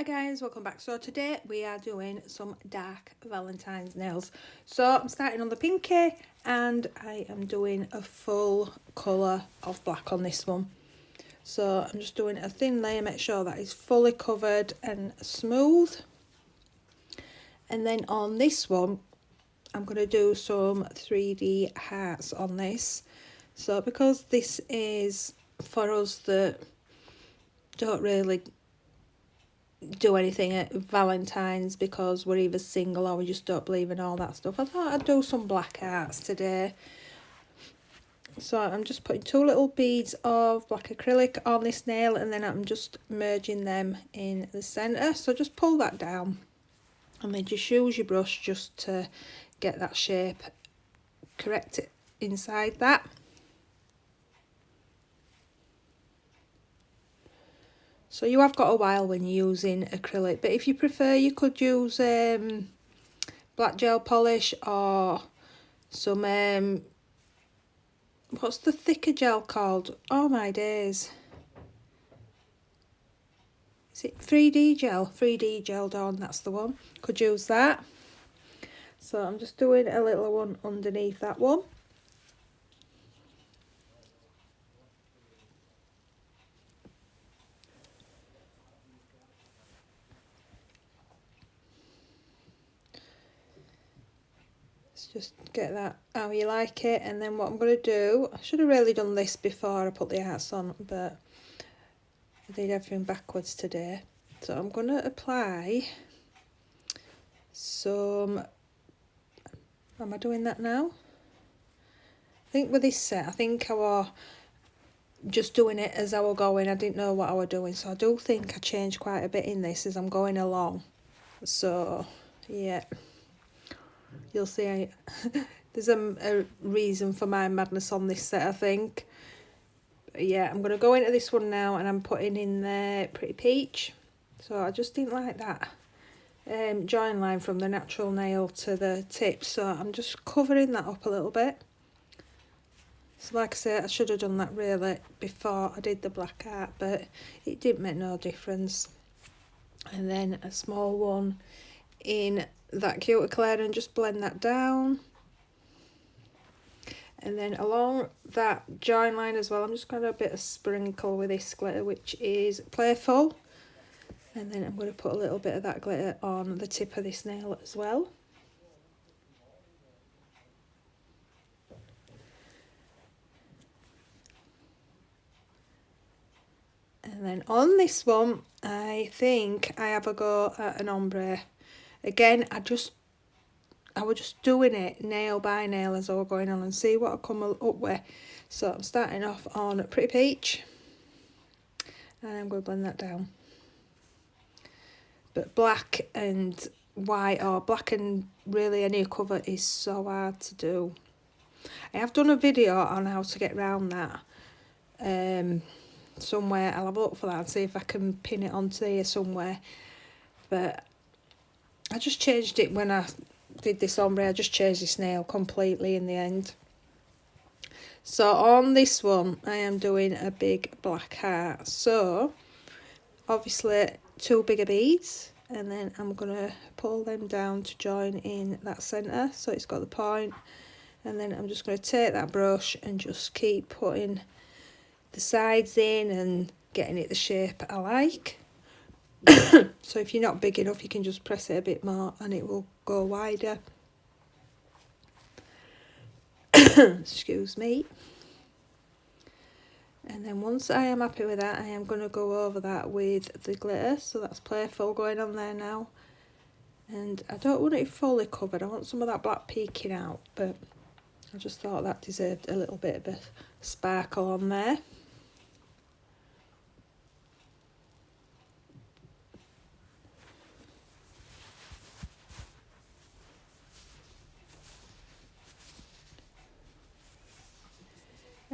Hi guys, welcome back. So today we are doing some dark Valentine's nails. So I'm starting on the pinky and I am doing a full colour of black on this one. So I'm just doing a thin layer, make sure that is fully covered and smooth. And then on this one, I'm going to do some 3D hearts on this. So because this is for us that don't really do anything at Valentine's because we're either single or we just don't believe in all that stuff, I thought I'd do some black arts today. So I'm just putting two little beads of black acrylic on this nail and then I'm just merging them in the centre. So just pull that down and then just use your brush just to get that shape correct inside that. So you have got a while when you're using acrylic, but if you prefer you could use black gel polish or some what's the thicker gel called? Oh my days. Is it 3D gel? 3D gel Dawn, that's the one. Could use that. So I'm just doing a little one underneath that one. Just get that how you like it, and then what I'm going to do, I should have really done this before I put the arts on, but I did everything backwards today. So I'm going to apply some, am I doing that now? I think with this set, I think I was just doing it as I was going. I didn't know what I was doing, so I do think I changed quite a bit in this as I'm going along. So yeah, you'll see there's a reason for my madness on this set, I think. But yeah, I'm going to go into this one now and I'm putting in the Pretty Peach. So I just didn't like that join line from the natural nail to the tip, so I'm just covering that up a little bit. So like I said, I should have done that really before I did the black art, but it didn't make no difference. And then a small one in that Cutout and just blend that down. And then along that join line as well, I'm just going to do a bit of sprinkle with this glitter, which is Playful. And then I'm going to put a little bit of that glitter on the tip of this nail as well. And then on this one, I think I have a go at an ombre. Again, I was just doing it nail by nail as I was going on and see what I come up with. So I'm starting off on Pretty Peach. And I'm going to blend that down. But black and white, or black and really any colour, is so hard to do. I have done a video on how to get around that somewhere. I'll have a look for that and see if I can pin it onto here somewhere. But I just changed it when I did this ombre. I just changed this nail completely in the end. So on this one, I am doing a big black heart. So obviously 2 bigger beads, and then I'm going to pull them down to join in that centre so it's got the point. And then I'm just going to take that brush and just keep putting the sides in and getting it the shape I like. So if you're not big enough, you can just press it a bit more and it will go wider. Excuse me. And then once I am happy with that, I am going to go over that with the glitter. So that's Playful going on there now. And I don't want it fully covered. I want some of that black peeking out. But I just thought that deserved a little bit of a sparkle on there.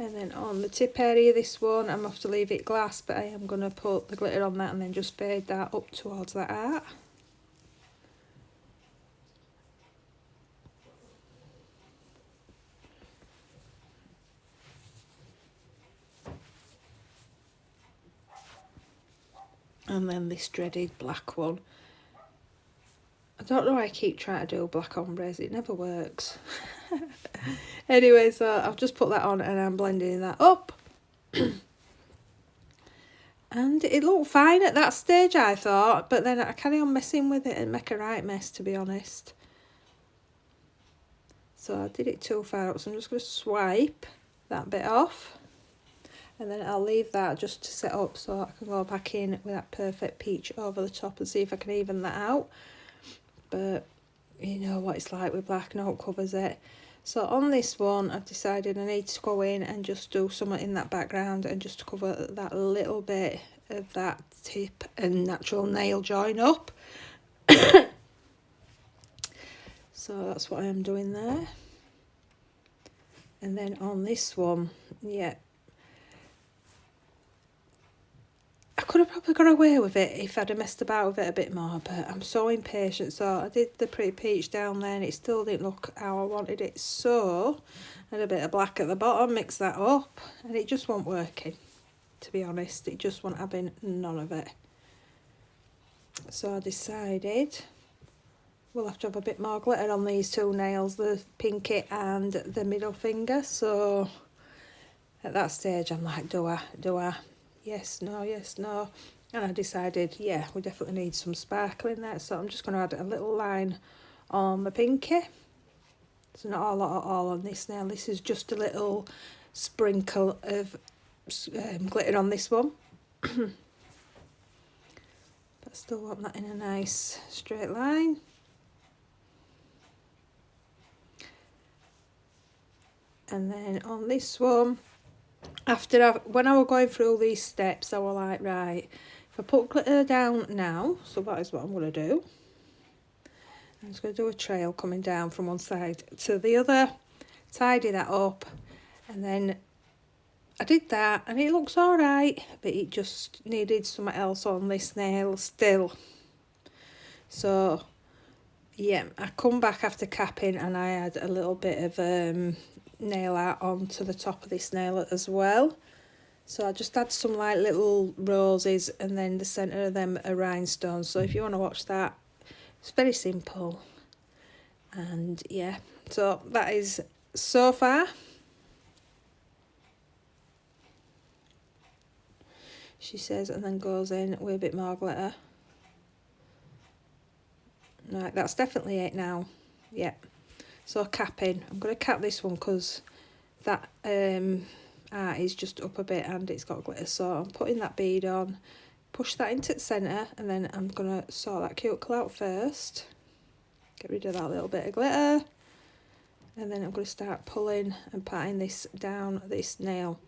And then on the tip area of this one, I'm going to have to leave it glass, but I am going to put the glitter on that and then just fade that up towards that art. And then this dreaded black one. I don't know why I keep trying to do black ombres, it never works. Anyway, so I've just put that on and I'm blending that up. And it looked fine at that stage, I thought, but then I carry on messing with it and make a right mess, to be honest. So I did it too far up, so I'm just going to swipe that bit off. And then I'll leave that just to set up so I can go back in with that perfect peach over the top and see if I can even that out. But you know what it's like with black, no it covers it. So on this one, I've decided I need to go in and just do something in that background and just cover that little bit of that tip and natural nail join up. So that's what I am doing there. And then on this one, yeah, I could have probably got away with it if I'd have messed about with it a bit more, but I'm so impatient. So I did the pretty peach down there and it still didn't look how I wanted it. So I had a bit of black at the bottom, mix that up, and it just wasn't working, to be honest. It just wasn't having none of it. So I decided we'll have to have a bit more glitter on these two nails, the pinky and the middle finger. So at that stage I'm like, do I? Yes, no, yes, no. And I decided, yeah, we definitely need some sparkle in there. So I'm just going to add a little line on the pinky. It's not a lot at all on this nail. This is just a little sprinkle of glitter on this one. But still want that in a nice straight line. And then on this one, when I was going through all these steps, I was like, right, if I put glitter down now, so that is what I'm going to do. I'm just going to do a trail coming down from one side to the other, tidy that up, and then I did that and it looks alright, but it just needed something else on this nail still. So yeah, I come back after capping and I add a little bit of nail art onto the top of this nail as well. So I just add some like little roses and then the centre of them are rhinestones. So if you want to watch that, it's very simple. And yeah, so that is so far. She says, and then goes in with a bit more glitter. Right, that's definitely it now. Yeah. So capping. I'm going to cap this one because that art is just up a bit and it's got glitter. So I'm putting that bead on, push that into the centre, and then I'm going to sort that cuticle out first. Get rid of that little bit of glitter. And then I'm going to start pulling and patting this down this nail.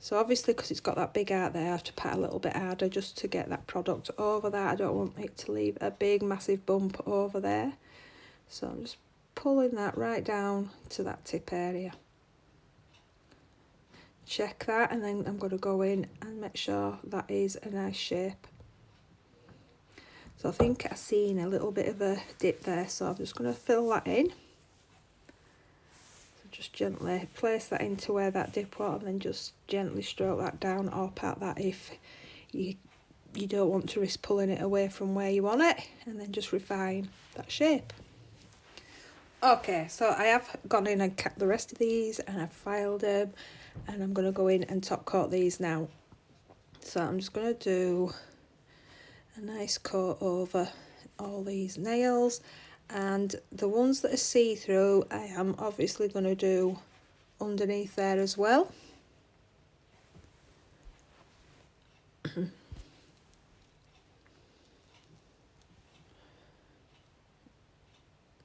So obviously because it's got that big art there, I have to pat a little bit harder just to get that product over that. I don't want it to leave a big massive bump over there. So I'm just pulling that right down to that tip area. Check that, and then I'm going to go in and make sure that is a nice shape. So I think I've seen a little bit of a dip there, so I'm just going to fill that in. So just gently place that into where that dip was, and then just gently stroke that down or pat that if you don't want to risk pulling it away from where you want it, and then just refine that shape. Okay, so I have gone in and capped the rest of these and I've filed them, and I'm going to go in and top coat these now. So I'm just going to do a nice coat over all these nails, and the ones that are see-through I am obviously going to do underneath there as well.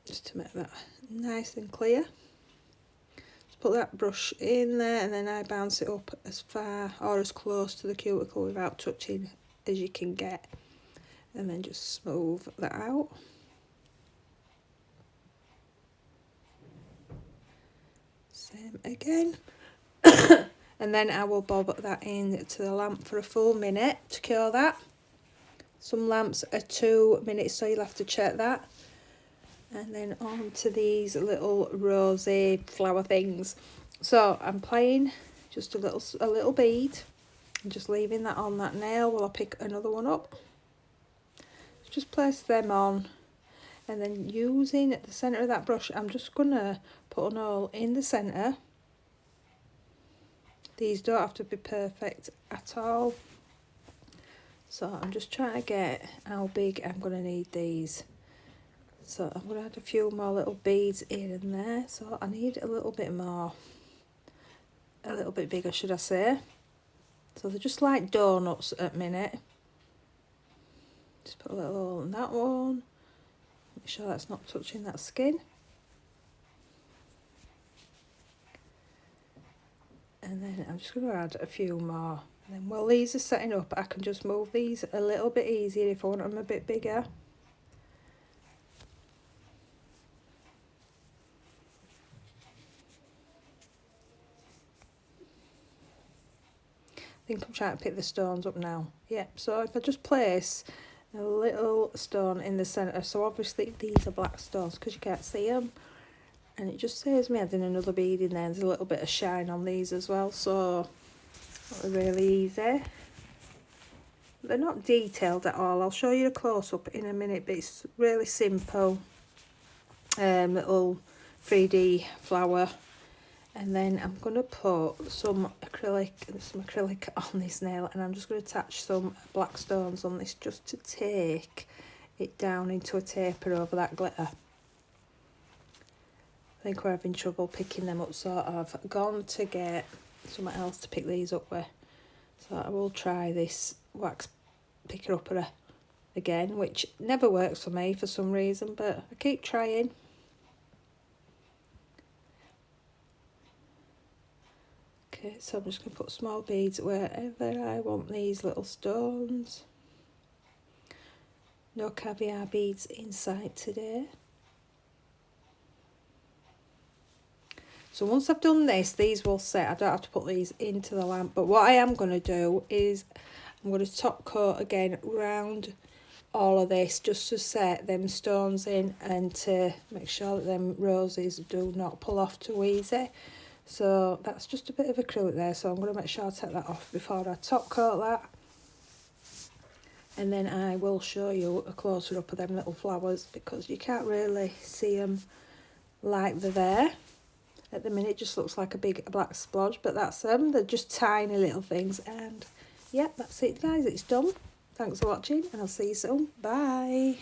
Just to make that nice and clear. Just put that brush in there and then I bounce it up as far or as close to the cuticle without touching as you can get, and then just smooth that out. Same again. And then I will bob that in to the lamp for a full minute to cure that. Some lamps are 2 minutes, so you'll have to check that. And then on to these little rosy flower things. So I'm playing just a little bead and just leaving that on that nail while I pick another one up. just place them on, and then using the centre of that brush, I'm just gonna put an hole in the centre. These don't have to be perfect at all. So I'm just trying to get how big I'm going to need these. So I'm going to add a few more little beads here and there. So I need a little bit more, a little bit bigger should I say. So they're just like donuts at the minute. Just put a little hole in that one. Make sure that's not touching that skin. And then I'm just going to add a few more. And then while these are setting up, I can just move these a little bit easier if I want them a bit bigger. I think I'm trying to pick the stones up now. Yep, so if I just place a little stone in the centre, so obviously these are black stones because you can't see them. And it just saves me adding another bead in there. There's a little bit of shine on these as well, so they're really easy. They're not detailed at all. I'll show you a close-up in a minute, but it's really simple. Little 3D flower. And then I'm going to put some acrylic on this nail, and I'm just going to attach some black stones on this just to take it down into a taper over that glitter. I think we're having trouble picking them up, so I've gone to get something else to pick these up with. So I will try this wax picker upper again, which never works for me for some reason, but I keep trying. Okay, so I'm just going to put small beads wherever I want these little stones. No caviar beads in sight today. So once I've done this, these will set. I don't have to put these into the lamp. But what I am going to do is I'm going to top coat again round all of this just to set them stones in and to make sure that them roses do not pull off too easy. So that's just a bit of acrylic there. So I'm going to make sure I take that off before I top coat that. And then I will show you a closer up of them little flowers because you can't really see them like they're there. At the minute, it just looks like a big black splodge, but that's them. They're just tiny little things. And yeah, that's it, guys. It's done. Thanks for watching, and I'll see you soon. Bye.